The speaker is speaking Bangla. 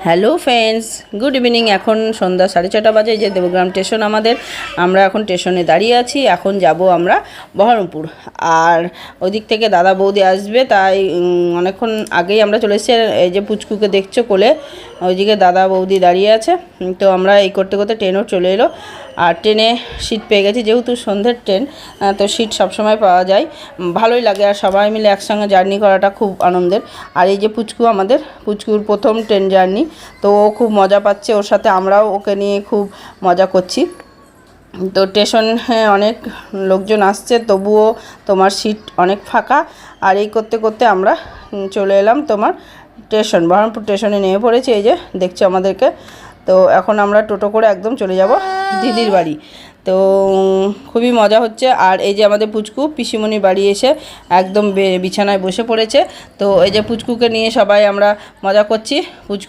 Hello friends, good evening. এখন সন্ধ্যা 6:30 বাজে। যে দেবগ্রাম স্টেশন আমাদের, আমরা এখন স্টেশনে দাঁড়িয়ে আছি। এখন যাব আমরা বহরমপুর। আর ওদিক থেকে দাদা বৌদি আসবে, তাই অনেকক্ষণ আগেই আমরা চলে এসেছি। এই যে পুচকুকে দেখছো কোলে, ওইদিকে দাদা বৌদি দাঁড়িয়ে আছে। তো আমরা এই করতে করতে ট্রেনও চলে এলো। আর ট্রেনে সিট পেয়ে গেছি, যেহেতু সন্ধ্যের ট্রেন, তো সিট সবসময় পাওয়া যায়, ভালোই লাগে। আর সবাই মিলে একসঙ্গে জার্নি করাটা খুব আনন্দের। আর এই যে পুচকু, আমাদের পুচকুর প্রথম ট্রেন জার্নি, তো ও খুব মজা পাচ্ছে, ওর সাথে আমরাও ওকে নিয়ে খুব মজা করছি। তো স্টেশনে অনেক লোকজন আসছে, তবুও তোমার সিট অনেক ফাঁকা। আর এই করতে করতে আমরা চলে এলাম তোমার স্টেশন, বহরমপুর স্টেশনে নেমে পড়েছি। এই যে দেখছো আমাদেরকে। তো এখন আমরা টোটো করে একদম চলে যাব দিদির বাড়ি। তো খুবই মজা হচ্ছে। আর এই যে আমাদের পুচকু পিসিমণির বাড়ি এসে একদম বিছানায় বসে পড়েছে। তো এই যে পুচকুকে নিয়ে সবাই আমরা মজা করছি। পুচকু